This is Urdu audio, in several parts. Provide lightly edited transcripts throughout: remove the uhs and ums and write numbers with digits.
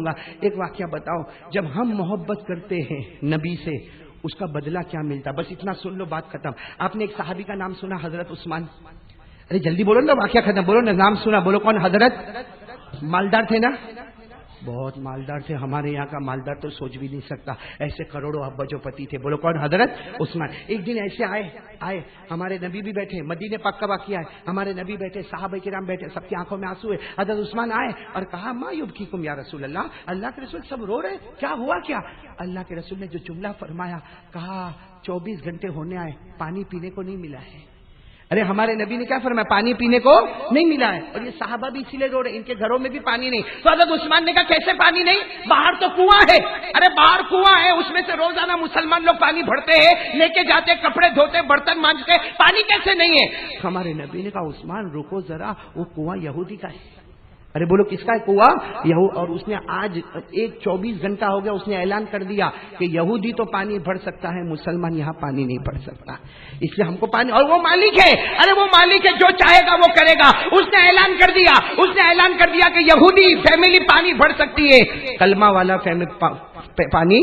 گا. ایک واقعہ بتاؤ, جب ہم محبت کرتے ہیں نبی سے اس کا بدلہ کیا ملتا؟ بس اتنا سن لو, بات ختم. آپ نے ایک صحابی کا نام سنا, حضرت عثمان؟ ارے جلدی بولو نا, واقعہ ختم. بولو نا, نام سنا, بولو کون؟ حضرت. مالدار تھے نا, بہت مالدار تھے. ہمارے یہاں کا مالدار تو سوچ بھی نہیں سکتا, ایسے کروڑوں ابجوپتی تھے. بولو کون؟ حضرت عثمان. ایک دن ایسے آئے ہمارے نبی بھی بیٹھے, مدینے پاک کا واقعہ ہے. ہمارے نبی بیٹھے, صحابہ کرام بیٹھے, سب کی آنکھوں میں آنسو ہے. حضرت عثمان آئے اور کہا ما یبکیکم یا رسول اللہ, اللہ کے رسول سب رو رہے, کیا ہوا کیا؟ اللہ کے رسول نے جو جملہ فرمایا, کہا 24 گھنٹے ہونے آئے, پانی پینے کو نہیں ملا ہے. ارے ہمارے نبی نے کیا فرمایا؟ پانی پینے کو نہیں ملا ہے. اور یہ صحابہ بھی اسی لیے رو رہے, ان کے گھروں میں بھی پانی نہیں. تو حضرت عثمان نے کہا کیسے پانی نہیں؟ باہر تو کنواں ہے. ارے باہر کنواں ہے, اس میں سے روزانہ مسلمان لوگ پانی بھرتے ہیں, لے کے جاتے, کپڑے دھوتے, برتن مانجتے, پانی کیسے نہیں ہے؟ ہمارے نبی نے کہا عثمان رکو ذرا, وہ کنواں یہودی کا ہے. ارے بولو کس کا ہے کنواں؟ اور اس نے آج 24 گھنٹہ ہو گیا, اس نے اعلان کر دیا کہ یہودی تو پانی بھر سکتا ہے, مسلمان یہاں پانی نہیں بھر سکتا, اس لیے ہم کو پانی. اور وہ مالک ہے, ارے وہ مالک ہے, جو چاہے گا وہ کرے گا. اس نے اعلان کر دیا کہ یہودی فیملی پانی بھر سکتی ہے, کلمہ والا پانی.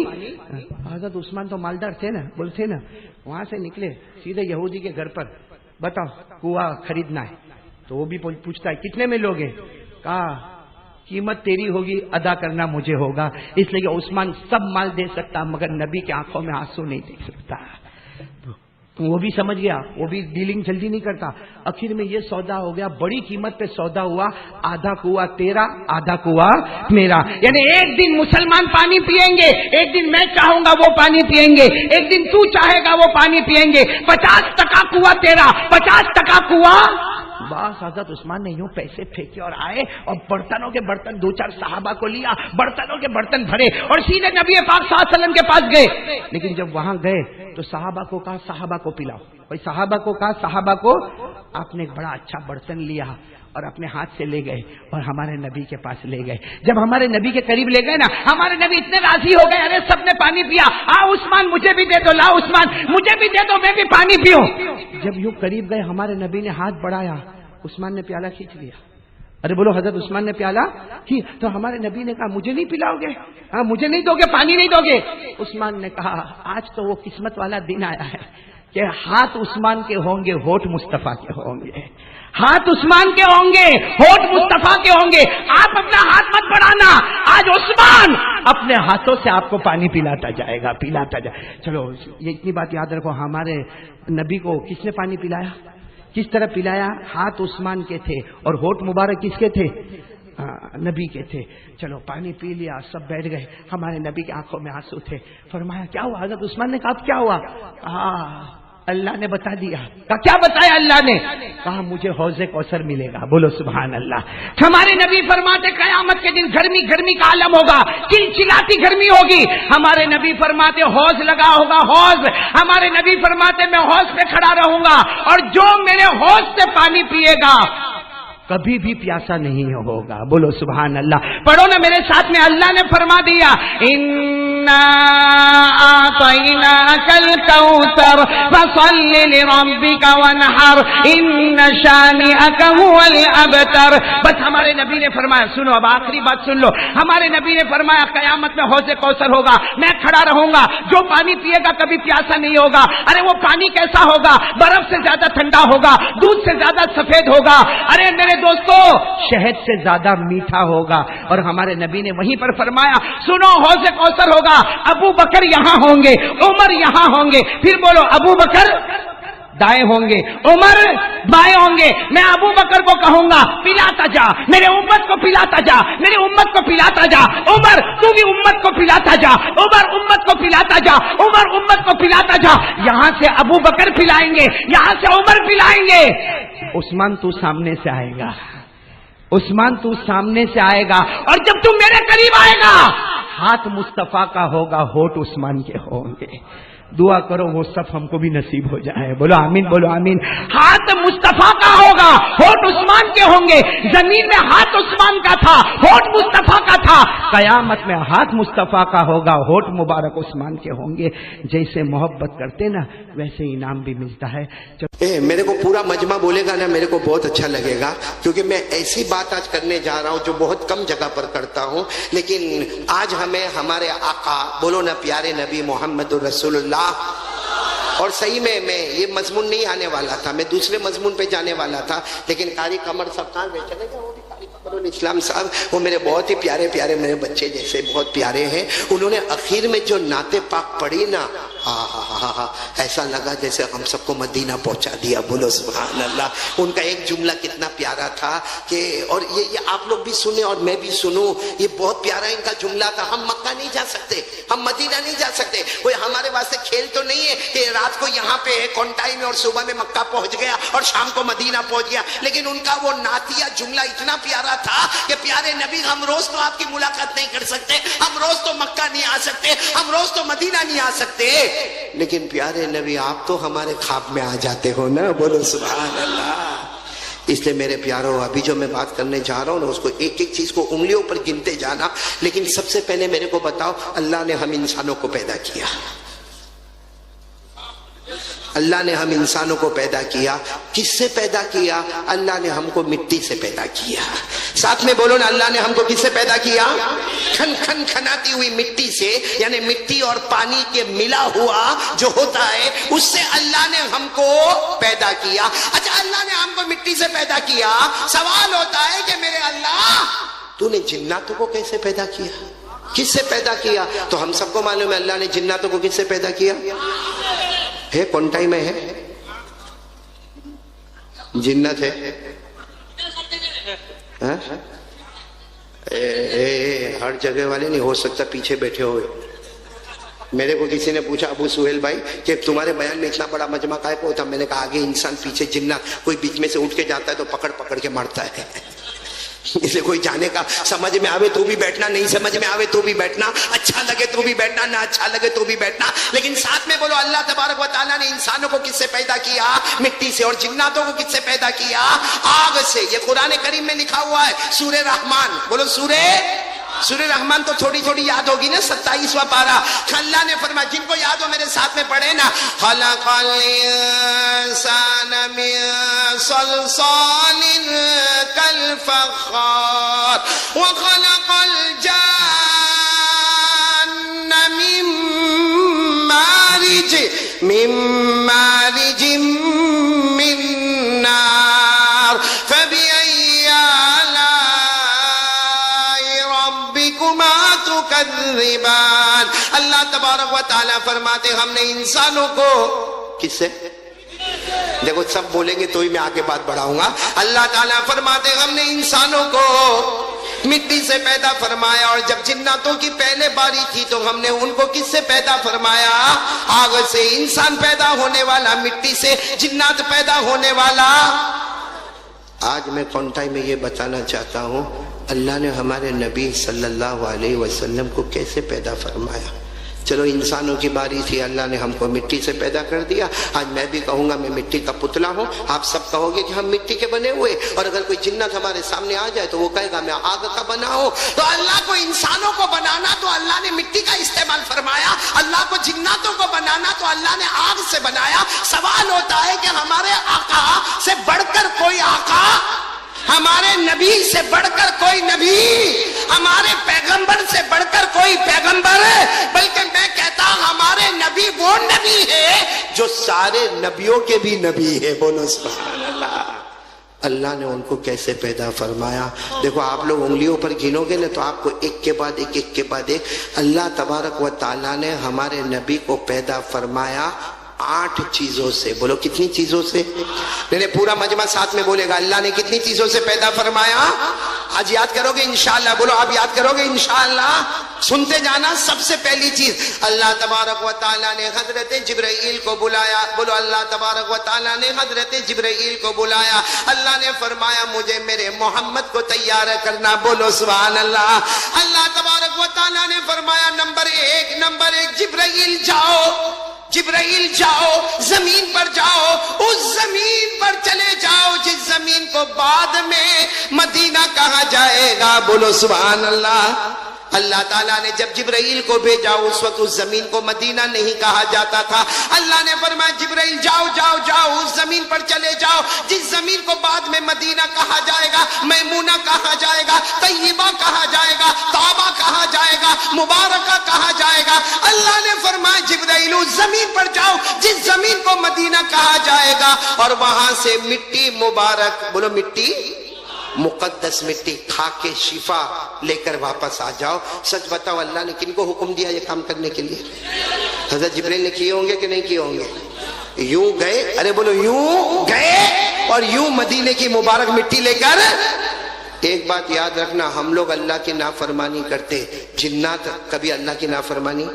حضرت عثمان تو مالدار تھے نا, بولتے نا, وہاں سے نکلے سیدھے یہودی کے گھر پر, بتاؤ کنواں خریدنا ہے. تو وہ بھی پوچھتا ہے کتنے میں لوگے؟ کہا قیمت تیری ہوگی, ادا کرنا مجھے ہوگا. اس لیے عثمان سب مال دے سکتا مگر نبی کے آنکھوں میں آنسو نہیں دیکھ سکتا. وہ بھی سمجھ گیا, وہ بھی ڈیلنگ جلدی نہیں کرتا. آخر میں یہ سودا ہو گیا, بڑی قیمت پہ سودا ہوا, آدھا کنواں تیرا, آدھا کنواں میرا. یعنی ایک دن مسلمان پانی پیئیں گے, ایک دن میں چاہوں گا وہ پانی پیئیں گے, ایک دن تو چاہے گا وہ پانی پیئیں گے. 50% کنواں تیرا, 50% کنواں. بس حضرت عثمان نے یوں پیسے پھینکے اور آئے اور برتنوں کے برتن 2-4 صحابہ کو لیا, برتنوں کے برتن بھرے اور سیدھے نبی پاک صلی اللہ علیہ وسلم کے پاس گئے. لیکن جب وہاں گئے تو صحابہ کو کہا صحابہ کو پلاؤ. بھائی صحابہ کو کہا صحابہ کو, آپ نے ایک بڑا اچھا برتن لیا اور اپنے ہاتھ سے لے گئے اور ہمارے نبی کے پاس لے گئے. جب ہمارے نبی کے قریب لے گئے نا, ہمارے نبی اتنے راضی ہو گئے, ارے سب نے پانی پیا, عثمان مجھے بھی دے دو, لا عثمان مجھے بھی دے دو, میں بھی پانی پیوں. جب یوں قریب گئے ہمارے نبی نے ہاتھ بڑھایا, عثمان نے پیالہ کھینچ لیا. ارے بولو حضرت عثمان نے پیالہ کی. تو ہمارے نبی نے کہا مجھے نہیں پلاؤ گے؟ ہاں مجھے نہیں دو گے, پانی نہیں دو گے؟ عثمان نے کہا آج تو وہ قسمت والا دن آیا ہے کہ ہاتھ عثمان کے ہوں گے, ہوٹھ مصطفیٰ کے ہوں گے. ہاتھ عثمان کے ہوں گے, ہوٹھ مصطفیٰ کے ہوں گے. آپ اپنا ہاتھ مت بڑھانا, آج عثمان اپنے ہاتھوں سے آپ کو پانی پلاتا جائے گا, پلاتا جائے. چلو یہ اتنی بات یاد رکھو, ہمارے نبی کو کس نے پانی پلایا, کس طرح پلایا؟ ہاتھ عثمان کے تھے اور ہوٹھ مبارک کس کے تھے؟ نبی کے تھے. چلو پانی پی لیا, سب بیٹھ گئے. ہمارے نبی کی آنکھوں میں آنسو تھے. فرمایا کیا ہوا؟ حضرت عثمان نے کہا کیا ہوا؟ اللہ نے بتا دیا. کیا بتایا اللہ نے؟ کہا مجھے حوض کوثر ملے گا. بولو سبحان اللہ. ہمارے نبی فرماتے قیامت کے دن گرمی کا عالم ہوگا, چلچلاتی گرمی ہوگی. ہمارے نبی فرماتے حوض لگا ہوگا, حوض. ہمارے نبی فرماتے میں حوض پہ کھڑا رہوں گا اور جو میرے حوض سے پانی پیے گا کبھی بھی پیاسا نہیں ہوگا. بولو سبحان اللہ. پڑھو نا میرے ساتھ میں, اللہ نے فرما دیا اِنَّا أَعْطَيْنَاكَ الْكَوْثَرَ فَصَلِّ لِرَبِّكَ وَانْحَرْ إِنَّ شَانِئَكَ هُوَ الْأَبْتَرُ. بس ہمارے نبی نے فرمایا, سنو اب آخری بات سن لو. ہمارے نبی نے فرمایا قیامت میں حوض کوثر ہوگا, میں کھڑا رہوں گا, جو پانی پیے گا کبھی پیاسا نہیں ہوگا. ارے وہ پانی کیسا ہوگا؟ برف سے زیادہ ٹھنڈا ہوگا, دودھ سے زیادہ سفید ہوگا, ارے میرے دوستو شہد سے زیادہ میٹھا ہوگا. اور ہمارے نبی نے وہیں پر فرمایا سنو حوض کوثر ہوگا, ابو بکر یہاں ہوں گے, عمر یہاں ہوں گے. پھر بولو ابو بکر دائیں ہوں گے, عمر بائیں ہوں گے. میں ابو بکر کو کہوں گا پلاتا جا, میرے امت کو پلاتا جا, میری امت کو پلاتا جا. عمر تو بھی امت کو پلاتا جا, عمر امت کو پلاتا جا, عمر امت کو پلاتا جا. یہاں سے ابو بکر پلائیں گے, یہاں سے عمر پلائیں گے. عثمان تو سامنے سے آئے گا, عثمان تو سامنے سے آئے گا, اور جب تو میرے قریب آئے گا ہاتھ مصطفیٰ کا ہوگا, ہوٹھ عثمان کے ہوں گے. دعا کرو وہ صف ہم کو بھی نصیب ہو جائے. بولو آمین, بولو آمین. ہاتھ مصطفیٰ کا ہوگا, ہونٹ عثمان کے ہوں گے. زمین میں ہاتھ عثمان کا تھا, ہونٹ مصطفیٰ کا تھا. قیامت میں ہاتھ مصطفیٰ کا ہوگا, ہونٹ مبارک عثمان کے ہوں گے. جیسے محبت کرتے نا ویسے انعام بھی ملتا ہے. میرے کو پورا مجمع بولے گا نا, میرے کو بہت اچھا لگے گا, کیونکہ میں ایسی بات آج کرنے جا رہا ہوں جو بہت کم جگہ پر کرتا ہوں. لیکن آج ہمیں ہمارے آقا, بولو نا پیارے نبی محمد رسول اللہ. اور صحیح میں یہ مضمون نہیں آنے والا تھا, میں دوسرے مضمون پہ جانے والا تھا, لیکن قاری قمر صاحب کہاں گئے, چلے گئے وہ بھی, قاری قمر الاسلام صاحب, وہ میرے بہت ہی پیارے پیارے میرے بچے جیسے بہت پیارے ہیں. انہوں نے اخیر میں جو نعت پاک پڑھی نا, ایسا لگا جیسے ہم سب کو مدینہ پہنچا دیا. بولو سبحان اللہ. ان کا ایک جملہ کتنا پیارا تھا کہ, اور یہ آپ لوگ بھی سنیں اور میں بھی سنوں, یہ بہت پیارا ان کا جملہ تھا. ہم مکہ نہیں جا سکتے, ہم مدینہ نہیں جا سکتے, کوئی ہمارے واسطے کھیل تو نہیں ہے کہ رات کو یہاں پہ کونٹائی میں اور صبح میں مکہ پہنچ گیا اور شام کو مدینہ پہنچ گیا. لیکن ان کا وہ نعتیہ جملہ اتنا پیارا تھا کہ پیارے نبی ہم روز تو آپ کی ملاقات نہیں کر سکتے, ہم روز تو مکہ نہیں آ سکتے, ہم روز تو مدینہ نہیں آ سکتے, لیکن پیارے نبی آپ تو ہمارے خواب میں آ جاتے ہو نا. بولو سبحان اللہ. اس لیے میرے پیاروں, ابھی جو میں بات کرنے جا رہا ہوں نا اس کو ایک ایک چیز کو انگلیوں پر گنتے جانا. لیکن سب سے پہلے میرے کو بتاؤ, اللہ نے ہم انسانوں کو پیدا کیا, اللہ نے ہم انسانوں کو پیدا کیا. کس سے پیدا کیا؟ اللہ نے ہم کو مٹی سے پیدا کیا. ساتھ میں بولو نا, اللہ نے ہم کو کس سے پیدا کیا؟ کھن کھن کھناتی ہوئی مٹی سے, یعنی مٹی اور پانی کے ملا ہوا جو ہوتا ہے اس سے اللہ نے ہم کو پیدا کیا. اچھا, اللہ نے ہم کو مٹی سے پیدا کیا. سوال ہوتا ہے کہ میرے اللہ, تو نے جناتوں کو کیسے پیدا کیا, کس سے پیدا کیا؟ تو ہم سب کو معلوم ہے اللہ نے جناتوں کو کس سے پیدا کیا ہے. کونٹائی میں ہے جنت ہے, ہر جگہ والے نہیں ہو سکتا پیچھے بیٹھے ہوئے. میرے کو کسی نے پوچھا, ابو سہیل بھائی کہ تمہارے بیان میں اتنا بڑا مجمع کائے کو ہوتا؟ میں نے کہا آگے انسان پیچھے جنات, کوئی بیچ میں سے اٹھ کے جاتا ہے تو پکڑ پکڑ کے مارتا ہے. اسے کوئی جانے کا, سمجھ میں آوے تو بھی بیٹھنا, نہیں سمجھ میں آوے تو بھی بیٹھنا, اچھا لگے تو بھی بیٹھنا, نہ اچھا لگے تو بھی بیٹھنا. لیکن ساتھ میں بولو, اللہ تبارک و تعالیٰ نے انسانوں کو کس سے پیدا کیا؟ مٹی سے. اور جناتوں کو کس سے پیدا کیا؟ آگ سے. یہ قرآن کریم میں لکھا ہوا ہے, سورہ رحمان. بولو سورہ رحمان تو تھوڑی تھوڑی یاد ہوگی نا, 27واں پارہ. اللہ نے فرمایا, جن کو یاد ہو میرے ساتھ میں پڑھے نا, خلق الانسان من صلصال کالفخار وخلق الجان من مارج من نار فبأي آلاء ربكما تكذبان. اللہ تبارک و تعالیٰ فرماتے ہم نے انسانوں کو کس سے, دیکھو سب بولیں گے تو ہی میں آگے بات بڑھاؤں گا. اللہ تعالیٰ فرماتے ہم نے انسانوں کو مٹی سے پیدا فرمایا. اور جب جناتوں کی پہلے باری تھی تو ہم نے ان کو کس سے پیدا فرمایا؟ آگ سے. انسان پیدا ہونے والا مٹی سے, جنات پیدا ہونے والا. آج میں کونٹائی میں یہ بتانا چاہتا ہوں, اللہ نے ہمارے نبی صلی اللہ علیہ وسلم کو کیسے پیدا فرمایا. چلو انسانوں کی باری تھی, اللہ نے ہم کو مٹی سے پیدا کر دیا. آج میں بھی کہوں گا میں مٹی کا پتلا ہوں, آپ سب کہو گے کہ ہم مٹی کے بنے ہوئے. اور اگر کوئی جنت ہمارے سامنے آ جائے تو وہ کہے گا میں آگ کا بنا ہوں. تو اللہ کو انسانوں کو بنانا تو اللہ نے مٹی کا استعمال فرمایا, اللہ کو جناتوں کو بنانا تو اللہ نے آگ سے بنایا. سوال ہوتا ہے کہ ہمارے آقا سے بڑھ کر کوئی آقا, ہمارے نبی سے بڑھ کر کوئی نبی, ہمارے پیغمبر سے بڑھ کر کوئی پیغمبر, بلکہ میں کہتا ہوں ہمارے نبی وہ نبی ہے جو سارے نبیوں کے بھی نبی ہے. بولو سبحان اللہ. اللہ نے ان کو کیسے پیدا فرمایا. دیکھو آپ لوگ انگلیوں پر گنو گے نا تو آپ کو ایک کے بعد ایک, ایک کے بعد ایک. اللہ تبارک و تعالیٰ نے ہمارے نبی کو پیدا فرمایا 8 چیزوں سے. بولو کتنی چیزوں سے؟ میں نے پورا مجمع ساتھ میں بولے گا, اللہ نے کتنی چیزوں سے پیدا فرمایا؟ آج یاد کرو گے انشاءاللہ. بولو آپ یاد کرو گے انشاءاللہ. سنتے جانا. سب سے پہلی چیز, اللہ تبارک و تعالیٰ نے حضرت جبرائیل کو بلایا. بولو اللہ تبارک و تعالیٰ نے حضرت جبرائیل کو بلایا. اللہ نے فرمایا مجھے میرے محمد کو تیار کرنا. بولو سبحان اللہ. اللہ تبارک و تعالیٰ نے فرمایا نمبر ایک جبرائیل جاؤ. جبرائیل جاؤ زمین پر جاؤ، اس زمین پر چلے جاؤ جس زمین کو بعد میں مدینہ کہا جائے گا، بولو سبحان اللہ۔ اللہ تعالیٰ نے جب جبرائیل کو بھیجا اس وقت اس زمین کو مدینہ نہیں کہا جاتا تھا۔ اللہ نے فرمایا جبرائیل جاؤ جاؤ جاؤ اس زمین پر چلے جاؤ جس زمین کو بعد میں مدینہ کہا جائے گا، میمونہ کہا جائے گا، طیبہ کہا جائے گا، طابہ کہا جائے گا، مبارکہ کہا جائے گا۔ اللہ نے فرمایا جبرائیل اس زمین پر جاؤ جس زمین کو مدینہ کہا جائے گا، اور وہاں سے مٹی مبارک، بولو مٹی مقدس، مٹی کھا کے شفا لے کر واپس آ جاؤ۔ سچ بتاؤ اللہ نے کن کو حکم دیا یہ کام کرنے کے لیے؟ حضرت جبرائیل نے کیے ہوں گے کہ نہیں کیے ہوں گے؟ یوں گئے، ارے بولو یوں گئے اور یوں مدینے کی مبارک مٹی لے کر۔ ایک بات یاد رکھنا، ہم لوگ اللہ کی نافرمانی کرتے، جنات کبھی اللہ کی نافرمانی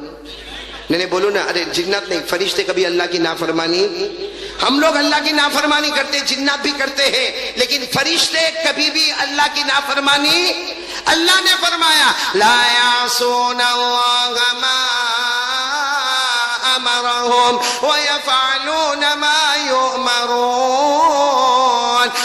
نہیں بولو نا، ارے جنات نہیں، فرشتے کبھی اللہ کی نافرمانی، ہم لوگ اللہ کی نافرمانی کرتے، جنات بھی کرتے ہیں، لیکن فرشتے کبھی بھی اللہ کی نافرمانی۔ اللہ نے فرمایا لا یعصون اللہ ما امرهم ویفعلون ما یؤمرون۔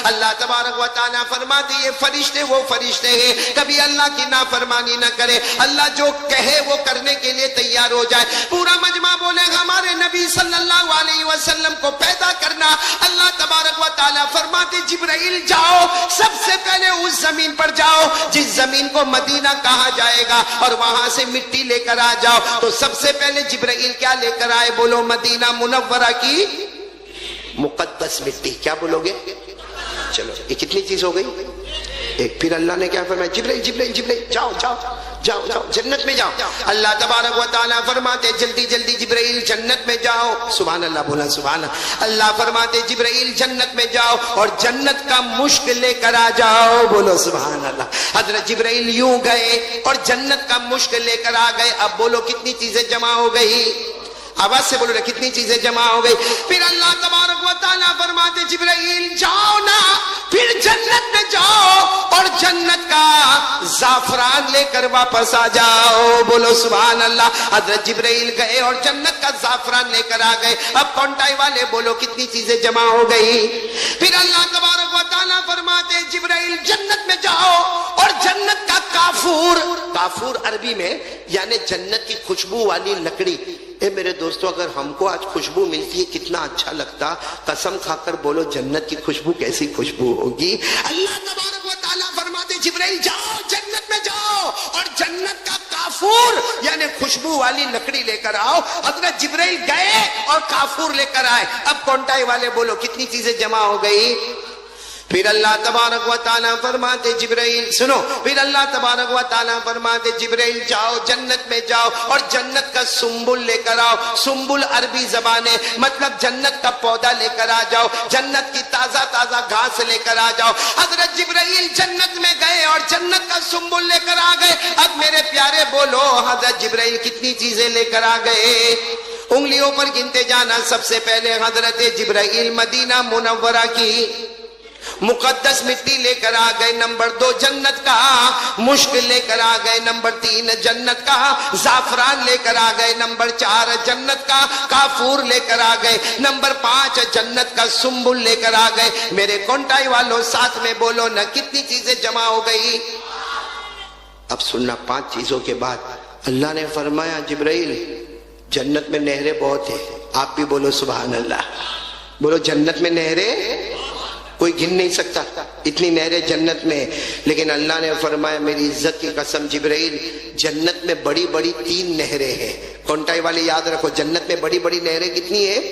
اللہ تبارک و تعالیٰ فرماتے یہ فرشتے وہ فرشتے ہیں، کبھی اللہ کی نافرمانی نہ کرے، اللہ جو کہے وہ کرنے کے لیے تیار ہو جائے۔ پورا مجمع بولے گا ہمارے نبی صلی اللہ علیہ وسلم کو پیدا کرنا۔ اللہ تبارک و تعالیٰ فرماتے جبرائیل جاؤ سب سے پہلے اس زمین پر جاؤ جس زمین کو مدینہ کہا جائے گا، اور وہاں سے مٹی لے کر آ جاؤ۔ تو سب سے پہلے جبرائیل کیا لے کر آئے؟ بولو مدینہ منورہ کی مقدس مٹی۔ کیا بولو گے؟ چلو یہ کتنی چیز ہو گئی؟ ایک۔ پھر اللہ نے کیا فرمایا؟ جبرائیل جبرائیل جبرائیل جاؤ جاؤ جاؤ جاؤ جنت میں جاؤ۔ اللہ تبارک و تعالیٰ فرماتے جلدی جلدی جبرائیل جنت میں جاؤ۔ سبحان اللہ، بولا سبحان اللہ۔ اللہ فرماتے جبرائیل جنت میں جاؤ اور جنت کا مشک لے کر آ جاؤ، بولو سبحان اللہ۔ حضرت جبرائیل یوں گئے اور جنت کا مشک لے کر آ گئے۔ اب بولو کتنی چیزیں جمع ہو گئی؟ آواز سے بولو نا، کتنی چیزیں جمع ہو گئی؟ پھر اللہ تبارک و تعالیٰ فرماتے جبرائیل جاؤ نا، پھر جنت میں جاؤ اور جنت کا زعفران لے کر واپس آ جاؤ، بولو سبحان اللہ۔ حضرت جبرائیل گئے اور جنت کا زعفران لے کر آ گئے۔ اب کونٹائی والے بولو کتنی چیزیں جمع ہو گئی؟ پھر اللہ تبارک و تعالیٰ فرماتے جبرائیل جنت میں جاؤ اور جنت کا کافور، کافور عربی میں یعنی جنت کی خوشبو والی لکڑی۔ اے میرے دوستو اگر ہم کو آج خوشبو ملتی ہے کتنا اچھا لگتا، قسم کھا کر بولو جنت کی خوشبو کیسی خوشبو ہوگی۔ اللہ تبارک و تعالیٰ فرماتے جبرائیل جاؤ جنت میں جاؤ اور جنت کا کافور یعنی خوشبو والی لکڑی لے کر آؤ۔ حضرت جبرائیل گئے اور کافور لے کر آئے۔ اب کونٹائی والے بولو کتنی چیزیں جمع ہو گئی؟ پھر اللہ تبارک و تعالیٰ فرماتے جبرائیل سنو، پھر اللہ تبارک و تعالیٰ فرماتے جبرائیل جاؤ جنت میں جاؤ اور جنت کا سنبل لے کر آؤ۔ سنبل عربی زبان ہے، مطلب جنت کا پودا لے کر آ جاؤ، جنت کی تازہ تازہ گھاس لے کر آ جاؤ۔ حضرت جبرائیل جنت میں گئے اور جنت کا سنبل لے کر آ گئے۔ اب میرے پیارے بولو حضرت جبرائیل کتنی چیزیں لے کر آ گئے؟ انگلیوں پر گنتے جانا۔ سب سے پہلے حضرت جبرائیل مدینہ منورہ کی مقدس مٹی لے کر آ گئے۔ نمبر 2 جنت کا مشک لے کر آ گئے۔ نمبر 3 جنت کا زعفران لے کر آ گئے۔ نمبر 4 جنت کا کافور لے کر آ گئے۔ نمبر 5 جنت کا سنبل لے کر آ گئے۔ میرے کونٹائی والوں ساتھ میں بولو نا کتنی چیزیں جمع ہو گئی؟ اب سننا، 5 چیزوں کے بعد اللہ نے فرمایا جبرائیل جنت میں نہریں بہت ہیں، آپ بھی بولو سبحان اللہ، بولو جنت میں نہریں کوئی گن نہیں سکتا، اتنی نہریں جنت میں۔ لیکن اللہ نے فرمایا میری عزت کی قسم جبرائیل جنت میں بڑی بڑی 3 نہریں ہیں۔ کونٹائی والے یاد رکھو جنت میں بڑی بڑی نہریں کتنی ہیں؟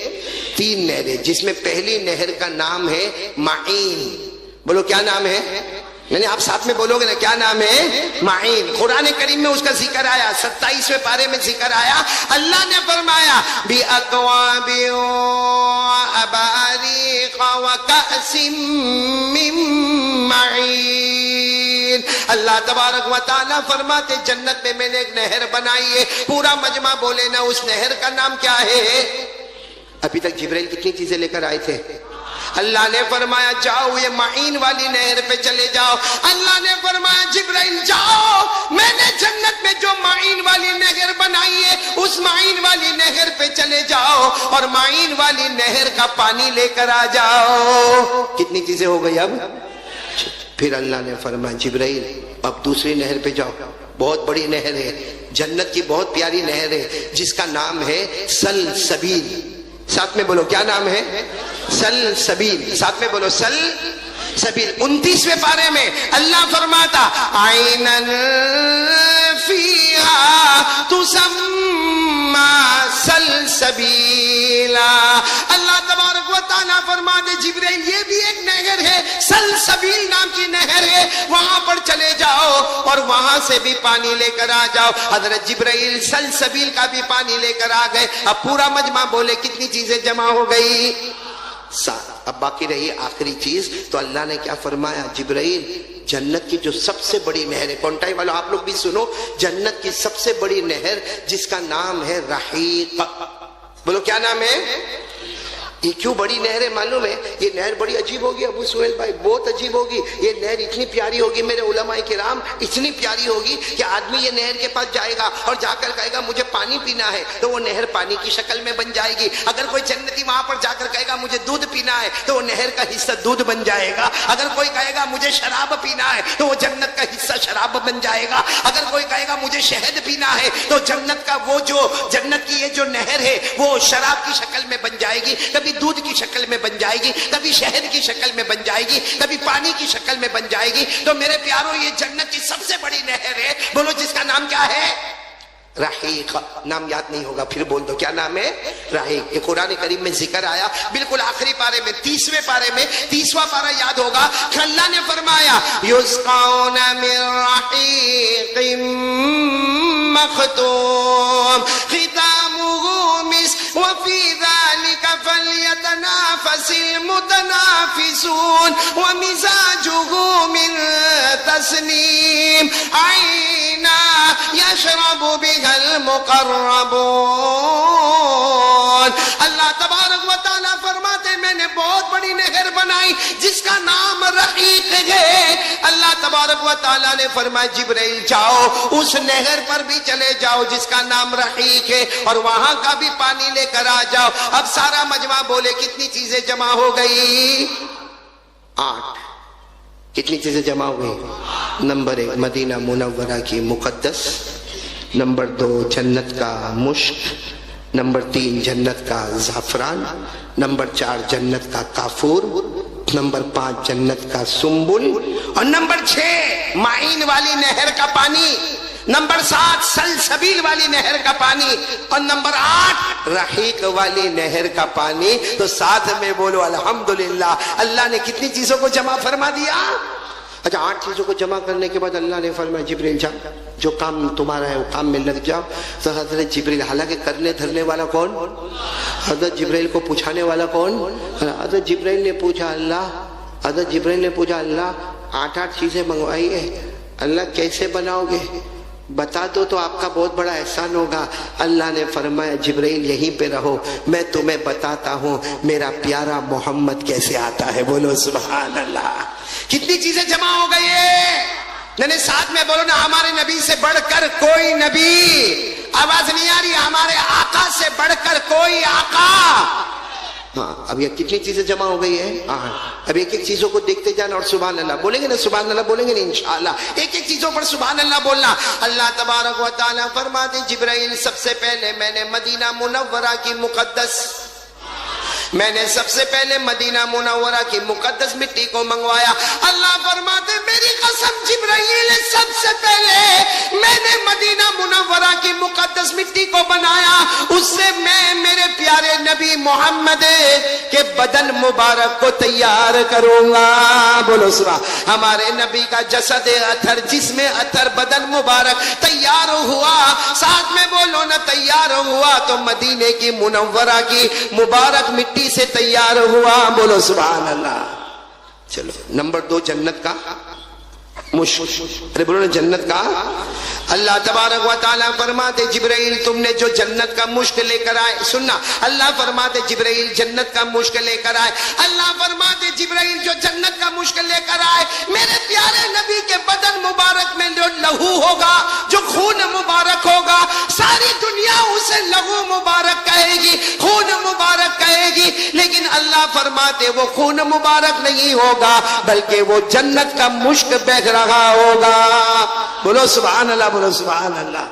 3 نہریں، جس میں پہلی نہر کا نام ہے معین۔ بولو کیا نام ہے؟ نہیں آپ ساتھ میں بولو گے نا، کیا نام ہے؟ معین۔ قرآن کریم میں اس کا ذکر آیا، 27ویں پارے میں ذکر آیا۔ اللہ نے فرمایا بِأَكْوَابٍ وَأَبَارِيقَ وَكَأْسٍ مِّن مَّعِينٍ۔ اللہ تبارک و تعالیٰ فرماتے جنت میں نے ایک نہر بنائی ہے۔ پورا مجمع بولے نا اس نہر کا نام کیا ہے؟ ابھی تک جبرائیل کتنی چیزیں لے کر آئے تھے؟ اللہ نے فرمایا جاؤ یہ معین والی نہر پہ چلے جاؤ۔ اللہ نے فرمایا جبرائیل جاؤ، میں نے جنت میں جو معین والی نہر بنائی ہے اس معین والی نہر پہ چلے جاؤ اور معین والی نہر کا پانی لے کر آ جاؤ. کتنی چیزیں ہو گئی اب؟ پھر اللہ نے فرمایا جبرائیل اب دوسری نہر پہ جاؤ. بہت بڑی نہر ہے، جنت کی بہت پیاری نہر ہے جس کا نام ہے سلسبیل. ساتھ میں بولو کیا نام ہے؟ سلسبیل. ساتھ میں بولو سلسبیل. 29ویں پارے میں اللہ فرماتا عینن فیہا تسمی سلسبیلا. اللہ تبارک و تعالیٰ فرماتے جبرائیل یہ بھی ایک نہر ہے، سلسبیل نام کی نہر ہے، وہاں پر چلے جاؤ اور وہاں سے بھی پانی لے کر آ جاؤ. حضرت جبرائیل سلسبیل کا بھی پانی لے کر آ گئے. اب پورا مجمع بولے کتنی چیزیں جمع ہو گئی؟ 7. اب باقی رہی آخری چیز. تو اللہ نے کیا فرمایا جبرائیل جنت کی جو سب سے بڑی نہر ہے، کونٹائی والوں آپ لوگ بھی سنو، جنت کی سب سے بڑی نہر جس کا نام ہے رحیق. بولو کیا نام ہے؟ یہ کیوں بڑی نہر ہے معلوم ہے؟ یہ نہر بڑی عجیب ہوگی ابو سہیل بھائی، بہت عجیب ہوگی. یہ نہر اتنی پیاری ہوگی میرے علماء کرام، اتنی پیاری ہوگی کہ آدمی یہ نہر کے پاس جائے گا اور جا کر کہے گا مجھے پانی پینا ہے تو وہ نہر پانی کی شکل میں بن جائے گی. اگر کوئی جنتی وہاں پر جا کر کہے گا مجھے دودھ پینا ہے تو وہ نہر کا حصہ دودھ بن جائے گا. اگر کوئی کہے گا مجھے شراب پینا ہے تو وہ جنت کا حصہ شراب بن جائے گا. اگر کوئی کہے گا مجھے شہد پینا ہے تو جنت کا وہ جو جنت کی یہ جو نہر ہے وہ شراب کی شکل میں بن جائے گی. کبھی دودھ کی شکل میں بن جائے گی، کبھی شہد کی شکل میں بن جائے گی، کبھی پانی کی شکل میں بن جائے گی. تو میرے پیاروں یہ جنت کی سب سے بڑی نہر ہے. بولو جس کا نام کیا ہے؟ رحیق. نام یاد نہیں ہوگا پھر بول دو کیا نام ہے؟ رحیق. یہ قرآن کریم میں ذکر آیا بالکل آخری پارے میں 30ویں پارے میں. 30واں پارہ یاد ہوگا کہ اللہ نے فرمایا یسقون من رحیق مختوم ختامہ مسک وفی ذلک فلیتنافس المتنافسون ومزاجہ من تسنیم عینا یشرب بها المقربون. اللہ تبارک و تعالیٰ فرماتے میں نے بہت بڑی نہر بنائی جس کا نام رحیق ہے. اللہ تبارک و تعالیٰ نے فرمایا جبرائیل جاؤ اس نہر پر بھی چلے جاؤ جس کا نام رحیق ہے اور وہاں کا بھی پانی لے کر آ جاؤ. اب سارا مجمع بولے کتنی چیزیں جمع ہو گئی؟ 8. کتنی چیزیں جمع ہو گئی؟ نمبر 1 مدینہ منورہ کی مقدس، نمبر 2 جنت کا مشک، نمبر 3 جنت کا زعفران، نمبر 4 جنت کا کافور، نمبر 5 جنت کا سنبل، اور نمبر 6 معین والی نہر کا پانی، نمبر 7 سلسبیل والی نہر کا پانی، اور نمبر 8 رحیق والی نہر کا پانی. تو ساتھ میں بولو الحمدللہ. اللہ نے کتنی چیزوں کو جمع فرما دیا؟ اچھا 8 چیزوں کو جمع کرنے کے بعد اللہ نے فرمایا جبرائیل جاؤ جو کام تمہارا ہے وہ کام میں لگ جاؤ. تو حضرت جبرائیل حالانکہ کرنے دھرنے والا کون؟ حضرت جبرائیل کو پوچھانے والا کون؟ حضرت جبرائیل نے پوچھا اللہ 8 چیزیں منگوائی ہے اللہ کیسے بناؤ گے؟ بتا دو تو آپ کا بہت بڑا احسان ہوگا. اللہ نے فرمایا جبرائیل یہیں پہ رہو میں تمہیں بتاتا ہوں میرا پیارا محمد کیسے آتا ہے. بولو سبحان اللہ. کتنی چیزیں جمع ہو گئی ہے؟ ساتھ میں بولو نا ہمارے نبی سے بڑھ کر کوئی نبی. آواز نہیں آ رہی؟ ہمارے آقا سے بڑھ کر کوئی آقا. ہاں اب یہ کتنی چیزیں جمع ہو گئی ہے؟ اب ایک ایک چیزوں کو دیکھتے جانا اور سبحان اللہ بولیں گے نا، سبحان اللہ بولیں گے نا انشاءاللہ. ایک ایک چیزوں پر سبحان اللہ بولنا. اللہ تبارک و تعالیٰ فرماتے جبرائیل سب سے پہلے میں نے مدینہ منورہ کی مقدس مٹی کو منگوایا. اللہ فرماتے میری قسم جبرائیل سب سے پہلے میں نے مدینہ منورہ کی مقدس مٹی کو بنایا. اس سے میں میرے پیارے نبی محمد کے بدن مبارک کو تیار کروں گا. بولو سبحان. ہمارے نبی کا جسد اطہر، جسم اطہر، بدن مبارک تیار ہوا. ساتھ میں بولو نا تیار ہوا تو مدینے کی منورہ کی مبارک مٹی سے تیار ہوا. بولو سبحان اللہ. چلو نمبر 2 جنت کا مشک. ارے بولو نا جنت کا. اللہ تبارک و تعالیٰ فرماتے جبرائیل تم نے جو جنت کا مشک لے کر آئے، سننا اللہ فرماتے جبرائیل جنت کا مشک لے کر آئے. اللہ فرماتے جبرائیل جو جنت کا مشک لے کر آئے میرے پیارے نبی کے بدن مبارک میں جو لہو ہوگا، جو خون مبارک ہوگا، ساری دنیا اسے لہو مبارک کہے گی، فرماتے وہ خون مبارک نہیں ہوگا بلکہ وہ جنت کا مشک بہہ رہا ہوگا. بولو سبحان اللہ, بولو سبحان اللہ.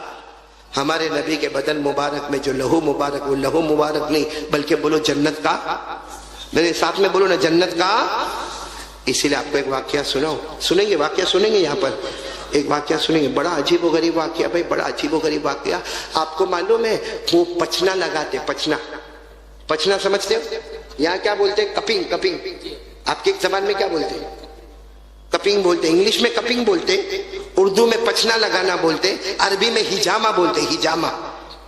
ہمارے نبی کے بدن مبارک میں جو لہو مبارک, وہ لہو مبارک نہیں بلکہ بولو جنت کا, میرے ساتھ میں بولو نا, جنت کا. اسی لیے آپ کو ایک واقعہ سناؤں, سنیں گے واقعہ, سنیں گے یہاں پر ایک واقعہ سنیں گے, بڑا عجیب و غریب واقعہ بھائی, بڑا عجیب و غریب واقعہ. آپ کو معلوم ہے وہ پچنا لگاتے, پچنا, پچنا سمجھتے ہو؟ یہاں کیا بولتے ہیں؟ Cupping, cupping. آپ کی زبان میں کیا بولتے ہیں؟ کپنگ بولتے, انگلش میں کپنگ بولتے, اردو میں پچنا لگانا بولتے, عربی میں ہجامہ بولتے, ہجامہ.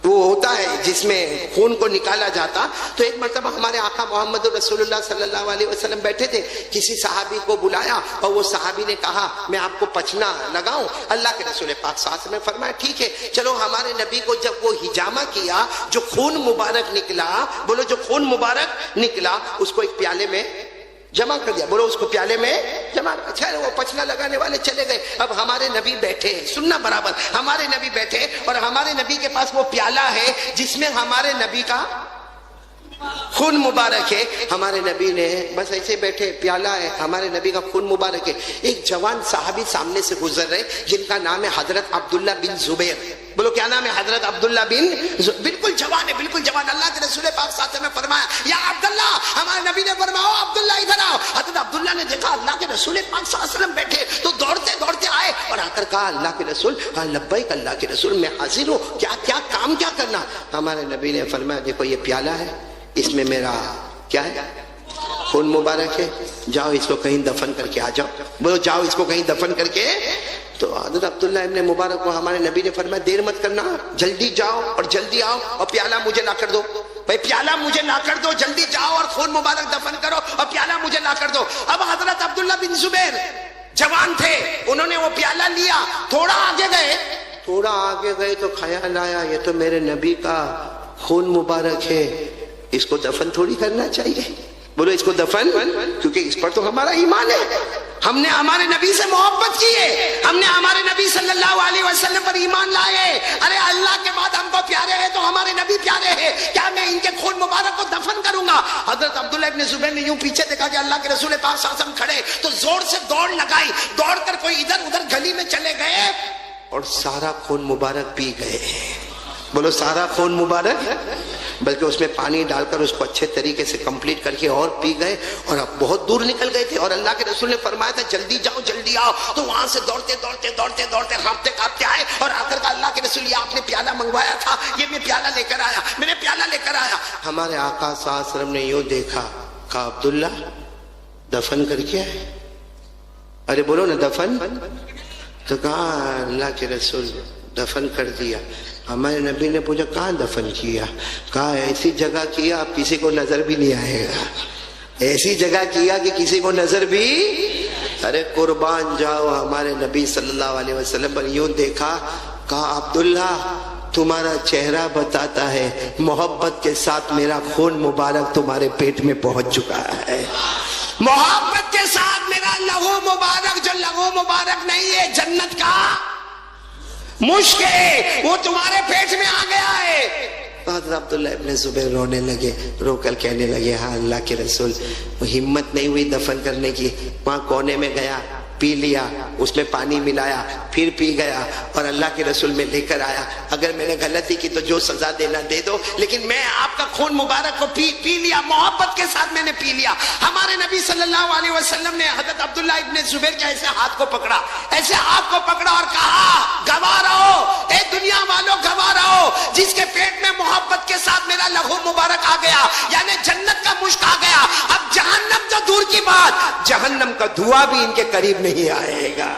وہ ہوتا ہے جس میں خون کو نکالا جاتا. تو ایک مرتبہ ہمارے آقا محمد رسول اللہ صلی اللہ علیہ وسلم بیٹھے تھے, کسی صحابی کو بلایا اور وہ صحابی نے کہا میں آپ کو پچنا لگاؤں. اللہ کے رسول پاک صلی اللہ علیہ وسلم نے فرمایا ٹھیک ہے چلو. ہمارے نبی کو جب وہ ہجامہ کیا, جو خون مبارک نکلا, بولو جو خون مبارک نکلا, اس کو ایک پیالے میں جمع کر دیا. بولو اس کو پیالے میں جمع. اچھا وہ پچنا لگانے والے چلے گئے. اب ہمارے نبی بیٹھے, سننا برابر, ہمارے نبی بیٹھے اور ہمارے نبی کے پاس وہ پیالہ ہے جس میں ہمارے نبی کا خون مبارک ہے. ہمارے نبی نے بس ایسے بیٹھے, پیالہ ہے, ہمارے نبی کا خون مبارک ہے. ایک جوان صحابی سامنے سے گزر رہے جن کا نام ہے حضرت عبداللہ بن زبیر. بولو کیا نام ہے؟ حضرت عبداللہ بن بالکل جوان ہے, بالکل جوان. اللہ کے رسول پاک صلی اللہ علیہ وسلم نے فرمایا یا عبداللہ, ہمارے نبی نے فرمایا عبداللہ ادھر آؤ. حضرت عبداللہ نے دیکھا اللہ کے رسول پاک صلی اللہ علیہ وسلم بیٹھے تو دوڑتے دوڑتے آئے اور آ کر کہا اللہ کے رسول, کہا لبیک اللہ کے رسول, میں حاضر ہوں, کیا کیا کام کیا کرنا. ہمارے نبی نے فرمایا دیکھو یہ پیالہ ہے, اس میں میرا کیا ہے؟ خون مبارک ہے. جاؤ اس کو کہیں دفن کر کے آ جاؤ. بولو جاؤ اس کو کہیں دفن کر کے. تو حضرت عبداللہ ابن مبارک کو ہمارے نبی نے فرمایا دیر مت کرنا, جلدی جاؤ اور جلدی آؤ اور پیالہ مجھے لا کر دو. بھائی پیالہ مجھے لا کر دو, جلدی جاؤ اور خون مبارک دفن کرو اور پیالہ مجھے لا کر دو. اب حضرت عبداللہ بن زبیر جوان تھے, انہوں نے وہ پیالہ لیا, تھوڑا آگے گئے, تھوڑا آگے گئے تو خیال آیا یہ تو میرے نبی کا خون مبارک ہے, اس کو دفن تھوڑی کرنا چاہیے. بولو اس کو دفن, کیونکہ اس پر تو ہمارا ایمان ہے, ہم نے ہمارے نبی سے محبت کی ہے, ہم نے ہمارے نبی صلی اللہ علیہ وسلم پر ایمان لائے. ارے اللہ کے بعد ہم کو پیارے ہیں تو ہمارے نبی پیارے ہیں, کیا میں ان کے خون مبارک کو دفن کروں گا؟ حضرت عبداللہ ابن زبیر نے یوں پیچھے دیکھا کہ اللہ کے رسول پاک صلی اللہ علیہ وسلم کھڑے, تو زور سے دوڑ لگائی, دوڑ کر کوئی ادھر ادھر گلی میں چلے گئے اور سارا خون مبارک پی گئے. بولو سارا خون مبارک, بلکہ اس میں پانی ڈال کر اس کو اچھے طریقے سے کمپلیٹ کر کے اور پی گئے. اور اب بہت دور نکل گئے تھے اور اللہ کے رسول نے فرمایا تھا جلدی جاؤ جلدی آؤ. تو وہاں سے دوڑتے دوڑتے دوڑتے دوڑتے ہانپتے کانپتے آئے اور آ کر کہا اللہ کے رسول یہ آپ نے پیالہ منگوایا تھا, یہ میں پیالہ لے کر آیا, میں نے پیالہ لے کر آیا. ہمارے آقا صلی اللہ علیہ وسلم نے یوں دیکھا, کہا عبداللہ دفن کر کے آئے. ارے بولو نا دفن. تو کہا اللہ کے رسول دفن کر دیا. ہمارے نبی نے پوچھا کہاں دفن کیا؟ کہا ایسی جگہ کیا اب کسی کو نظر بھی نہیں آئے گا, ایسی جگہ کیا کہ کسی کو نظر بھی. ارے قربان جاؤ, ہمارے نبی صلی اللہ علیہ وسلم پر یوں دیکھا, کہا عبداللہ تمہارا چہرہ بتاتا ہے محبت کے ساتھ میرا خون مبارک تمہارے پیٹ میں پہنچ چکا ہے. محبت کے ساتھ میرا لہو مبارک, جو لہو مبارک نہیں ہے جنت کا مشک ہے, وہ تمہارے پیٹ میں آ گیا ہے. حضرت عبداللہ ابن زبیر رونے لگے, رو کر کہنے لگے ہاں اللہ کے رسول, وہ ہمت نہیں ہوئی دفن کرنے کی. وہاں کونے میں گیا, پی لیا, اس میں پانی ملایا, پھر پی گیا اور اللہ کے رسول میں لے کر آیا. اگر میں نے غلطی کی تو جو سزا دینا دے دو, لیکن میں آپ کا خون مبارک کو پی لیا, محبت کے ساتھ میں نے پی لیا. ہمارے نبی صلی اللہ علیہ وسلم نے حضرت عبداللہ ابن زبیر کے ایسے ہاتھ کو پکڑا, ایسے ہاتھ کو پکڑا اور کہا گواہ رہو اے دنیا والوں, گواہ رہو جس کے پیٹ میں محبت کے ساتھ میرا لہو مبارک آ گیا, یعنی جنت کا مشک آ گیا. اب جہنم تو دور کی بات, جہنم کا دھواں بھی ان کے قریب نہیں آئے گا.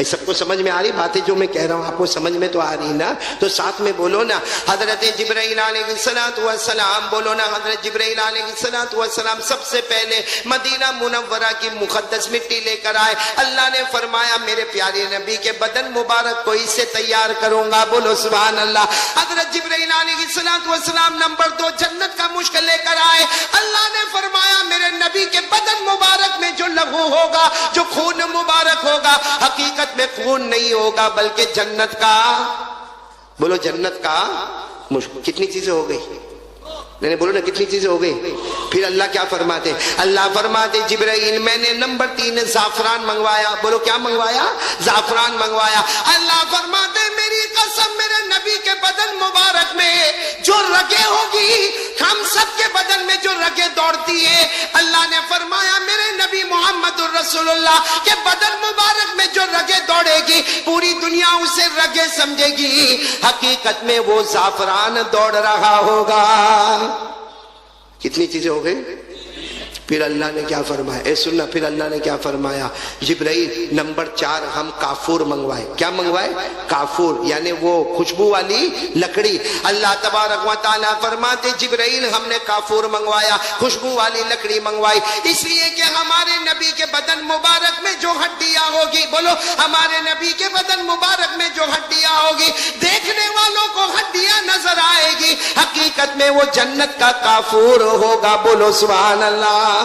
سب کو سمجھ میں آ رہی باتیں جو میں کہہ رہا ہوں؟ آپ کو سمجھ میں تو آ رہی نا, تو ساتھ میں بولو نا حضرت جبرائیل علیہ السلام. بولو نا حضرت جبرائیل علیہ السلام سب سے پہلے مدینہ منورہ کی مقدس مٹی لے کر آئے. اللہ نے فرمایا میرے پیارے نبی کے بدن مبارک کو اس سے تیار کروں گا. بولو سبحان اللہ. حضرت جبرائیل علیہ السلام نمبر 2 جنت کا مشک لے کر آئے. اللہ نے فرمایا میرے نبی کے بدن مبارک میں جو لہو ہوگا, جو خون مبارک ہوگا, حقیقت میں خون نہیں ہوگا بلکہ جنت کا, بولو جنت کا مشک. کتنی چیزیں ہو گئی؟ میں نے بولو نا کتنی چیزیں ہو گئی. پھر اللہ کیا فرماتے؟ اللہ فرماتے جبرائیل میں نے نمبر 3 زعفران منگوایا. بولو کیا منگوایا؟ زعفران منگوایا. اللہ فرماتے میری قسم میرے نبی کے بدن مبارک میں جو رگیں ہوگی، ہم سب کے بدن میں جو رگیں دوڑتی ہے، اللہ نے فرمایا میرے نبی محمد الرسول اللہ کے بدن مبارک میں جو رگیں دوڑے گی پوری دنیا اسے رگیں سمجھے گی، حقیقت میں وہ زعفران دوڑ رہا ہوگا. کتنی چیزیں ہو گئی؟ پھر اللہ نے کیا فرمایا؟ اے سننا، پھر اللہ نے کیا فرمایا؟ جبرائیل نمبر 4 ہم کافور منگوائے. کیا منگوائے؟ کافور، یعنی وہ خوشبو والی لکڑی. اللہ تبارک و تعالیٰ فرماتے جبرائیل ہم نے کافور منگوایا، خوشبو والی لکڑی منگوائی، اس لیے کہ ہمارے نبی کے بدن مبارک میں جو ہڈیاں ہوگی، بولو ہمارے نبی کے بدن مبارک میں جو ہڈیاں ہوگی، دیکھنے والوں کو ہڈیاں نظر آئے گی، حقیقت میں وہ جنت کا کافور ہوگا. بولو سبحان اللہ.